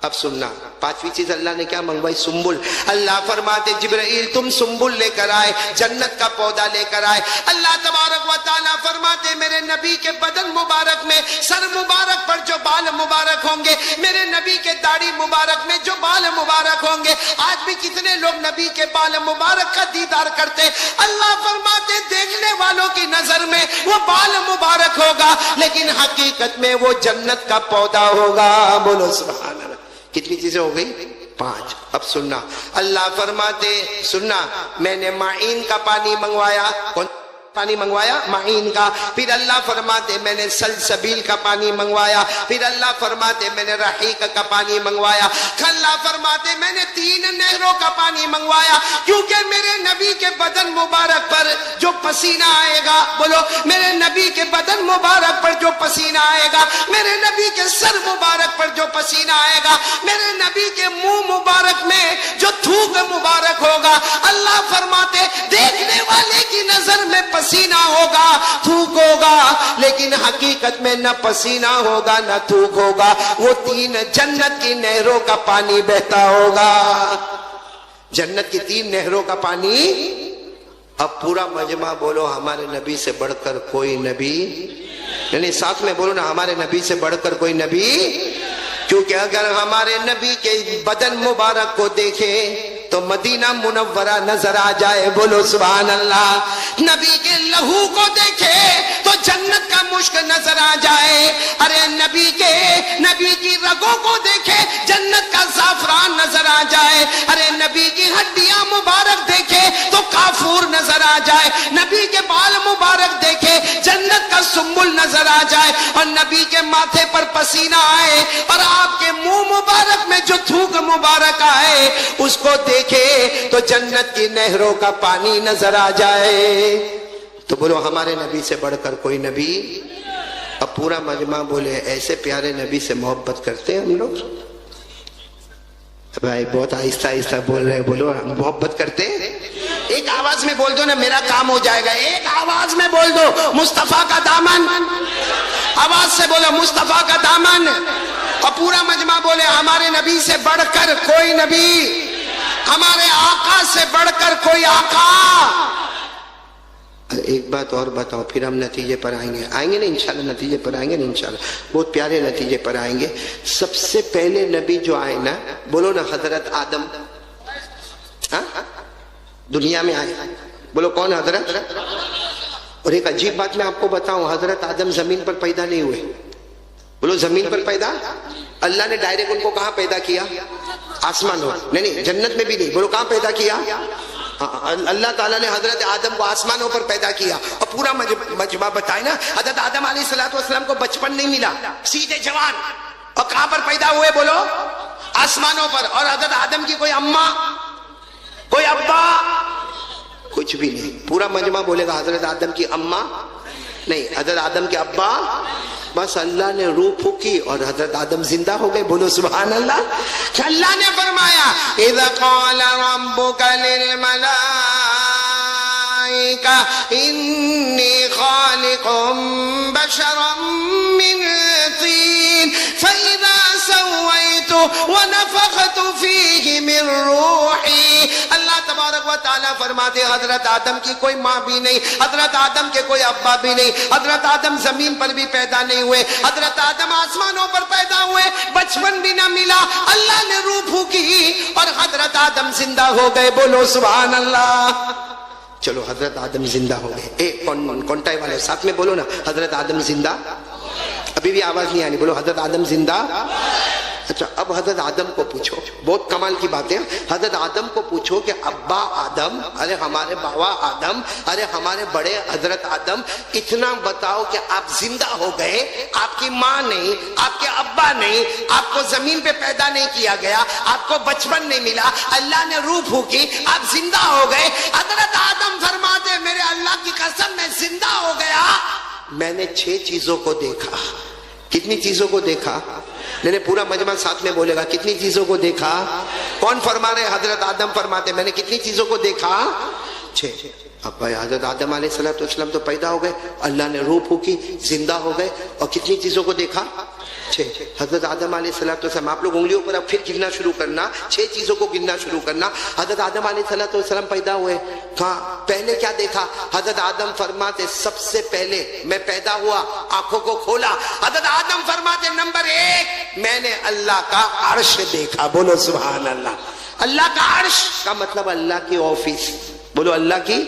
اب سننا، 5ویں چیز اللہ نے کیا منگوائی؟ سنبل. اللہ فرماتے جبرائیل تم سنبل لے کر آئے، جنت کا پودا لے کر آئے. اللہ تبارک و تعالیٰ فرماتے میرے نبی کے بدن مبارک میں سر مبارک پر جو بال مبارک ہوں گے، میرے نبی کے داڑھی مبارک میں جو بال مبارک ہوں گے، آج بھی کتنے لوگ نبی کے بال مبارک کا دیدار کرتے. اللہ فرماتے دیکھنے والوں کی نظر میں وہ بال مبارک ہوگا، لیکن حقیقت میں وہ جنت کا پودا ہوگا. بولو سبحان اللہ. کتنی چیزیں ہو گئی؟ 5. اب سننا، اللہ فرماتے سننا میں نے معین کا پانی منگوایا. کون پانی منگوایا؟ معین کا. پھر اللہ فرماتے میں نے سلسبیل کا پانی منگوایا. پھر اللہ فرماتے میں نے رحیق کا پانی منگوایا. اللہ فرماتے میں نے 3 نہروں کا پانی منگوایا، کیونکہ میرے نبی کے بدن مبارک پر جو پسینہ آئے گا، بولو میرے نبی کے بدن مبارک پر جو پسینہ آئے گا، میرے نبی کے سر مبارک پر جو پسینہ آئے گا، میرے نبی کے منہ مبارک میں جو تھوک مبارک ہوگا، اللہ فرماتے دیکھنے والے کی نظر میں پسینہ ہوگا، تھوک ہوگا، لیکن حقیقت میں نہ پسینہ ہوگا نہ تھوک ہوگا، وہ 3 جنت کی نہروں کا پانی بہتا ہوگا. جنت کی 3 نہروں کا پانی. اب پورا مجمع بولو ہمارے نبی سے بڑھ کر کوئی نبی، یعنی ساتھ میں بولو نا ہمارے نبی سے بڑھ کر کوئی نبی. کیونکہ اگر ہمارے نبی کے بدن مبارک کو دیکھیں تو مدینہ منورہ نظر آ جائے. بولو سبحان اللہ. نبی کے لہو کو دیکھے تو جنت کا مشک نظر آ جائے. ارے نبی کی رگوں کو دیکھے جنت کا زعفران نظر آ جائے. ارے نبی کی ہڈیاں مبارک دیکھے تو کافور نظر آ جائے. نبی کے بال مبارک دیکھے جنت کا سنبل نظر آ جائے. اور نبی کے ماتھے پر پسینہ آئے اور آپ کے منہ مبارک میں جو تھوک مبارک آئے اس کو دیکھے تو جنت کی نہروں کا پانی نظر آ جائے. تو بولو ہمارے نبی سے بڑھ کر کوئی نبی. اب پورا مجمع بولے ایسے پیارے نبی سے محبت کرتے ہیں ہم لوگ. بھائی بہت آہستہ آہستہ بول رہے، بولو محبت کرتے ہیں. ایک آواز میں بول دو نا میرا کام ہو جائے گا. ایک آواز میں بول دو مصطفیٰ کا دامن. آواز سے بولو مصطفیٰ کا دامن. اور پورا مجمع بولے ہمارے نبی سے بڑھ کر کوئی نبی، ہمارے آقا سے بڑھ کر کوئی آقا. ایک بات اور بتاؤ پھر ہم نتیجے پر آئیں گے نا انشاءاللہ. نتیجے پر آئیں گے نا انشاءاللہ، بہت پیارے نتیجے پر آئیں گے. سب سے پہلے نبی جو آئے نا، بولو نا حضرت آدم. دنیا میں آئے، بولو کون حضرت. اور ایک عجیب بات میں آپ کو بتاؤں، حضرت آدم زمین پر پیدا نہیں ہوئے. بولو زمین پر پیدا. اللہ نے ڈائریکٹ ان کو کہاں پیدا کیا؟ آسمان ہو. نہیں جنت میں بھی نہیں. بولو کہاں پیدا کیا؟ اللہ تعالیٰ نے حضرت آدم کو آسمانوں پر پیدا کیا. اور پورا مجمع بتائے نا حضرت آدم علیہ السلام کو بچپن نہیں ملا، سیدھے جوان. اور کہاں پر پیدا ہوئے؟ بولو آسمانوں پر. اور حضرت آدم کی کوئی اماں، کوئی ابا، کچھ بھی نہیں. پورا مجمع بولے گا حضرت آدم کی اماں نہیں، حضرت آدم کے ابا. بس اللہ نے روح پھونکی اور حضرت آدم زندہ ہو گئے. بولو سبحان اللہ. اللہ نے فرمایا اذا قال ربك للملائکہ انی خالق بشرا من طین فاذا سویت ونفخت فیہ من روحی. اللہ تبارک تبارک و تعالیٰ فرماتے حضرت آدم کی کوئی ماں بھی نہیں, حضرت آدم کے کوئی ابا بھی نہیں, حضرت آدم زمین پر بھی پیدا نہیں ہوئے, حضرت آدم آسمانوں پر پیدا ہوئے, بچپن بھی نہ ملا, اللہ نے روح پھونکی اور حضرت آدم زندہ ہو گئے. بولو سبحان اللہ. چلو حضرت آدم زندہ ہو گئے. کونٹائی والے ساتھ میں بولو نا, حضرت آدم زندہ. ابھی بھی آواز نہیں آنی, بولو حضرت آدم زندہ. اچھا اب حضرت آدم کو پوچھو, بہت کمال کی بات ہے, حضرت آدم کو پوچھو کہ ابا آدم, ارے ہمارے بابا آدم, ارے ہمارے بڑے حضرت آدم, اتنا بتاؤ کہ آپ زندہ ہو گئے, آپ کی ماں نہیں, آپ کے ابا نہیں, آپ کو زمین پہ پیدا نہیں کیا گیا, آپ کو بچپن نہیں ملا, اللہ نے روح پھونکی, آپ زندہ ہو گئے. حضرت آدم فرماتے میرے اللہ کی قسم میں زندہ ہو گیا, میں نے 6 چیزوں کو دیکھا. کتنی چیزوں کو دیکھا؟ نہیں پورا مجمع ساتھ میں بولے گا, کتنی چیزوں کو دیکھا؟ کون فرما رہے؟ حضرت آدم فرماتے میں نے کتنی چیزوں کو دیکھا؟ 6. اب بھائی حضرت آدم علیہ السلام تو پیدا ہو گئے, اللہ نے روح پھونکی, زندہ ہو گئے, اور کتنی چیزوں کو دیکھا؟ 6. حضرت آدم علیہ السلام, آپ لوگ انگلیوں پر اب پھر گننا شروع کرنا, 6 چیزوں کو گننا شروع کرنا. حضرت آدم علیہ السلام پیدا ہوئے, کہاں پہلے کیا دیکھا؟ حضرت آدم فرماتے سب سے پہلے میں پیدا ہوا, آنکھوں کو کھولا, حضرت آدم فرماتے نمبر 1 میں نے اللہ کا عرش دیکھا. بولو سبحان اللہ. اللہ کا عرش کا مطلب اللہ کی آفس. بولو اللہ کی.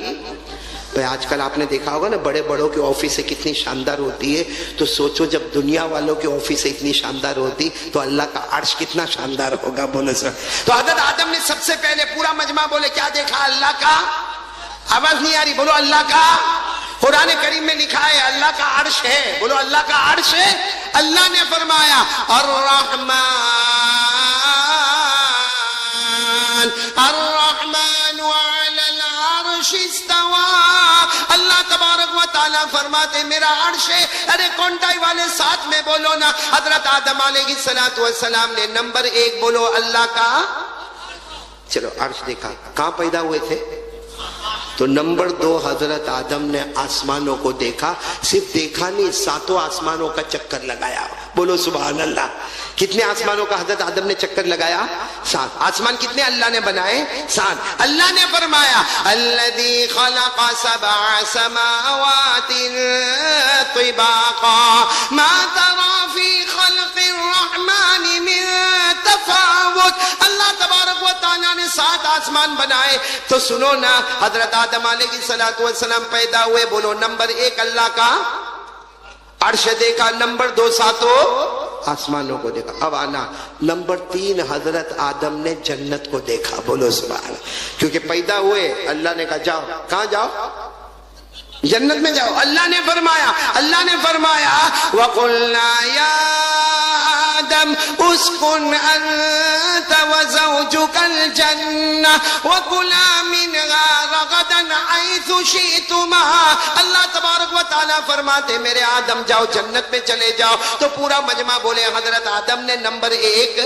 آج کل آپ نے دیکھا ہوگا نا بڑے بڑوں کی آفس کتنی شاندار ہوتی ہے, تو سوچو جب دنیا والوں کی آفس اتنی شاندار ہوتی تو اللہ کا عرش کتنا شاندار ہوگا. بولو سر. تو حضرت آدم نے سب سے پہلے, پورا مجمع بولے کیا دیکھا؟ اللہ کا. آواز نہیں آ رہی, بولو اللہ کا. قرآن کریم میں لکھا ہے اللہ کا عرش ہے. بولو اللہ کا عرش ہے. اللہ نے فرمایا الرحمن علی العرش استوى. اللہ تبارک و تعالیٰ فرماتے میرا عرش ہے. ارے کونٹائی والے ساتھ میں بولو نا. حضرت آدم علیہ السلام نے نمبر 1 بولو اللہ کا. چلو عرش دیکھا. کہاں پیدا ہوئے تھے؟ تو نمبر 2 حضرت آدم نے آسمانوں کو دیکھا. صرف دیکھا نہیں, 7 آسمانوں کا چکر لگایا. بولو سبحان اللہ. کتنے آسمانوں کا حضرت آدم نے چکر لگایا؟ 7. آسمان کتنے اللہ نے بنائے؟ 7. اللہ نے فرمایا الذی خلق 7 سماوات طباقا ما ترى فی خلق الرحمن من تفاوت. اللہ تبارک و تعالیٰ نے 7 آسمان بنائے. تو سنو نا, حضرت آدم علیہ السلام پیدا ہوئے. بولو نمبر 1 اللہ کا عرش دیکھا, نمبر 2 7 آسمانوں کو دیکھا. اب آنا نمبر 3 حضرت آدم نے جنت کو دیکھا. بولو سبحان اللہ. کیونکہ پیدا ہوئے اللہ نے کہا جاؤ. کہاں جاؤ؟ جنت میں جاؤ. اللہ نے فرمایا وَقُلْنَا يَا آدم اسکن انت وزوجک الجنہ وکلا منها رغدا حیث شئتما. اللہ تبارک و تعالیٰ فرماتے میرے آدم جاؤ جنت میں چلے جاؤ. تو پورا مجمع بولے حضرت آدم نے نمبر 1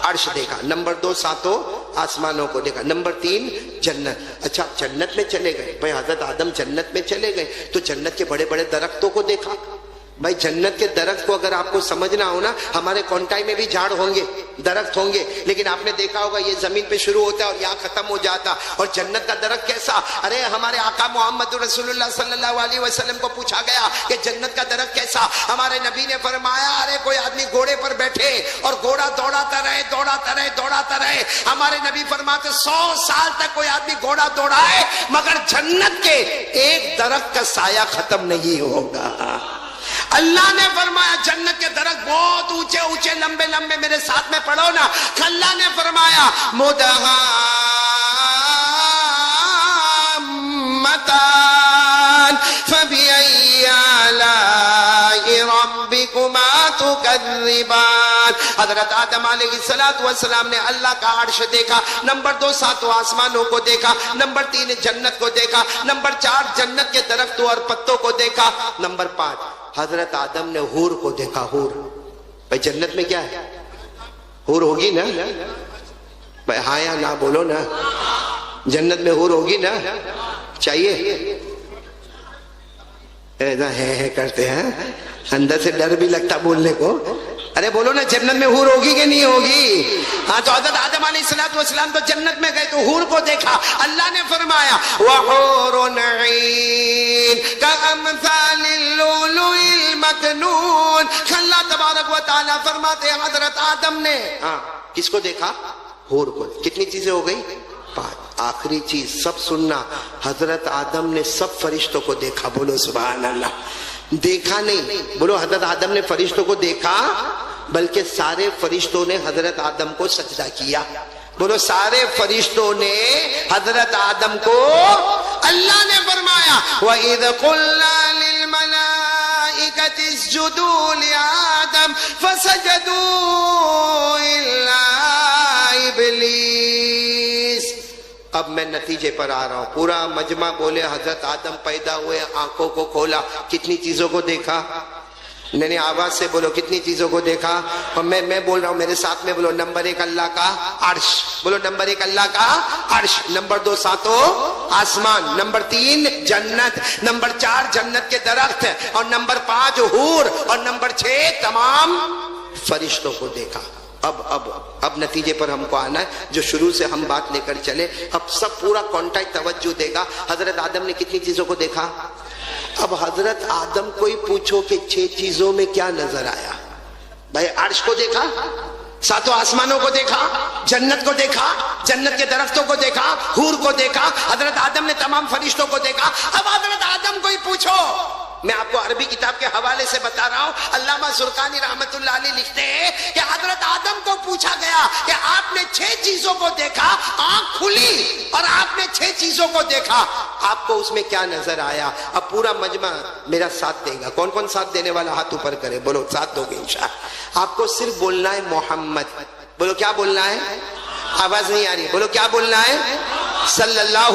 عرش دیکھا, نمبر 2 7 آسمانوں کو دیکھا, نمبر 3 جنت. اچھا جنت میں چلے گئے. بھائی حضرت آدم جنت میں چلے گئے تو جنت کے بڑے بڑے درختوں کو دیکھا. بھائی جنت کے درخت کو اگر آپ کو سمجھنا ہو نا, ہمارے کونٹائی میں بھی جھاڑ ہوں گے, درخت ہوں گے, لیکن آپ نے دیکھا ہوگا یہ زمین پہ شروع ہوتا ہے اور یہاں ختم ہو جاتا. اور جنت کا درخت کیسا؟ ارے ہمارے آقا محمد رسول اللہ صلی اللہ علیہ وسلم کو پوچھا گیا کہ جنت کا درخت کیسا. ہمارے نبی نے فرمایا ارے کوئی آدمی گھوڑے پر بیٹھے اور گھوڑا دوڑاتا رہے. ہمارے نبی فرماتے 100 سال تک کوئی آدمی گھوڑا دوڑائے مگر جنت کے ایک درخت کا سایہ ختم نہیں ہوگا. اللہ نے فرمایا جنت کے درخت بہت اونچے اونچے لمبے لمبے, میرے ساتھ میں پڑھو نا. اللہ نے فرمایا مدہامتان فبأي آلاء ربكما تكذبان. حضرت آدم علیہ السلام نے اللہ کا عرش دیکھا, نمبر 2 7 آسمانوں کو دیکھا, نمبر 3 جنت کو دیکھا, نمبر 4 جنت کے درختوں اور پتوں کو دیکھا, نمبر 5 حضرت آدم نے حور کو دیکھا. حور بھائی جنت میں کیا ہے؟ حور ہوگی نا بھائی, ہاں یا نہ بولو نا. جنت میں حور ہوگی نا, چاہیے ایسا ہے کرتے ہیں, اندر سے ڈر بھی لگتا بولنے کو. ارے بولو نا جنت میں حور ہوگی کہ نہیں ہوگی؟ ہاں تو حضرت آدم علیہ السلام تو جنت میں گئے تو حور کو دیکھا. اللہ نے فرمایا وَحُورٌ عِينٌ كَأَمْثَالِ اللُّؤْلُؤِ الْمَكْنُونِ. اللہ تبارک و تعالیٰ فرماتے ہیں حضرت آدم نے کس کو دیکھا؟ حور کو. کتنی چیزیں ہو گئی؟ 5. آخری چیز سب سننا، حضرت آدم نے سب فرشتوں کو دیکھا. بولو سبحان اللہ. دیکھا نہیں، بولو حضرت آدم نے فرشتوں کو دیکھا بلکہ سارے فرشتوں نے حضرت آدم کو سجدہ کیا. بولو سارے فرشتوں نے حضرت آدم کو. اللہ نے فرمایا وَإِذْ قُلْنَا لِلْمَلَائِكَةِ اسْجُدُوا لِآدَمَ فَسَجَدُوا إِلَّا إِبْلِيسَ. اب میں نتیجے پر آ رہا ہوں. پورا مجمع بولے حضرت آدم پیدا ہوئے، آنکھوں کو کھولا، کتنی چیزوں کو دیکھا؟ نہیں آواز سے بولو کتنی چیزوں کو دیکھا؟ اور میں بول رہا ہوں میرے ساتھ میں بولو. نمبر 1 اللہ کا عرش. بولو نمبر 1 اللہ کا عرش. نمبر 2 ساتوں آسمان. نمبر 3 جنت. نمبر 4 جنت کے درخت. اور نمبر 5 حور. اور نمبر 6 تمام فرشتوں کو دیکھا. اب نتیجے پر ہم کو آنا ہے جو شروع سے ہم بات لے کر چلے. اب سب پورا کانٹیکٹ توجہ دے گا. حضرت آدم نے کتنی چیزوں کو دیکھا؟ اب حضرت آدم کو ہی پوچھو کہ 6 چیزوں میں کیا نظر آیا. بھائی عرش کو دیکھا، ساتوں آسمانوں کو دیکھا، جنت کو دیکھا، جنت کے درختوں کو دیکھا، حور کو دیکھا. حضرت آدم نے تمام فرشتوں کو دیکھا. اب حضرت آدم کو ہی پوچھو. میں آپ کو عربی کتاب کے حوالے سے بتا رہا ہوں. علامہ زرقانی رحمت اللہ علیہ لکھتے ہیں کہ حضرت آدم کو پوچھا گیا کہ آپ نے 6 چیزوں کو دیکھا، آنکھ کھلی اور آپ نے 6 چیزوں کو دیکھا، آپ کو اس میں کیا نظر آیا؟ اب پورا مجمع میرا ساتھ دے گا. کون کون ساتھ دینے والا ہاتھ اوپر کرے؟ بولو ساتھ دو گے انشاءاللہ. آپ کو صرف بولنا ہے محمد. بولو کیا بولنا ہے؟ آواز نہیں آ رہی. بولو کیا بولنا ہے؟ صلی اللہ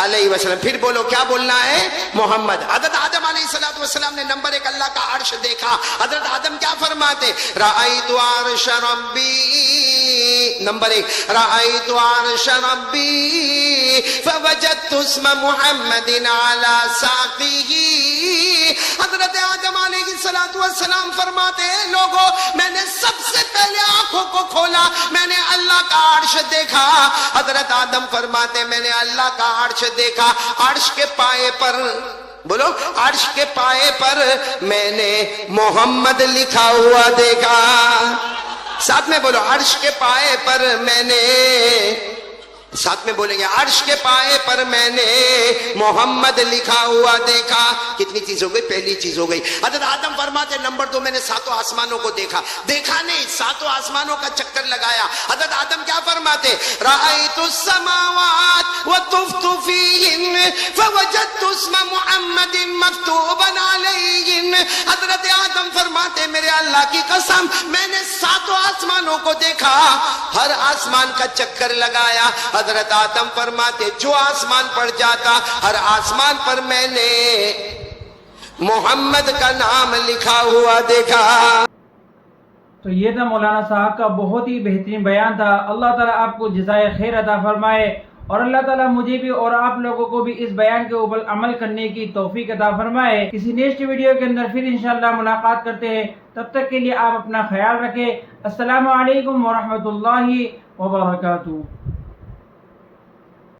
علیہ وسلم. پھر بولو کیا بولنا ہے؟ محمد. حضرت آدم علیہ السلام نے نمبر 1 اللہ کا عرش دیکھا. حضرت آدم کیا فرماتے؟ رأیت عرش ربی. نمبر 1 رأیت عرش ربی فوجدت اسم محمد علی ساقیہ. حضرت آدم علیہ السلام فرماتے ہیں لوگوں میں نے سب سے پہلے آنکھوں کو کھولا، میں نے اللہ کا عرش دیکھا. حضرت آدم فرماتے میں نے اللہ کا عرش دیکھا. عرش کے پائے پر، بولو عرش کے پائے پر میں نے محمد لکھا ہوا دیکھا. ساتھ میں بولو عرش کے پائے پر میں نے، ساتھ میں بولیں گے عرش کے پائے پر میں نے محمد لکھا ہوا دیکھا. کتنی چیز ہو گئی؟ پہلی چیز ہو گئی. حضرت آدم فرماتے نمبر 2 میں نے ساتوں آسمانوں کو دیکھا. دیکھا نہیں، ساتوں آسمانوں کا چکر لگایا. حضرت آدم کیا فرماتے؟ رأیت السماوات وطفت فیہن فوجدت اسم محمد مکتوبا علیہن. حضرت آدم فرماتے میرے اللہ کی قسم میں نے ساتوں آسمانوں کو دیکھا، ہر آسمان کا چکر لگایا. حضرت آدم فرماتے جو آسمان پر جاتا ہر آسمان پر میں نے محمد کا نام لکھا ہوا دیکھا. تو یہ تھا مولانا صاحب کا بہت ہی بہترین بیان تھا. اللہ تعالیٰ آپ کو جزائے خیر عطا فرمائے اور اللہ تعالیٰ مجھے بھی اور آپ لوگوں کو بھی اس بیان کے اوپر عمل کرنے کی توفیق عطا فرمائے. کسی نیکسٹ ویڈیو کے اندر پھر انشاءاللہ ملاقات کرتے ہیں. تب تک کے لیے آپ اپنا خیال رکھیں. السلام علیکم ورحمۃ اللہ وبرکاتہ.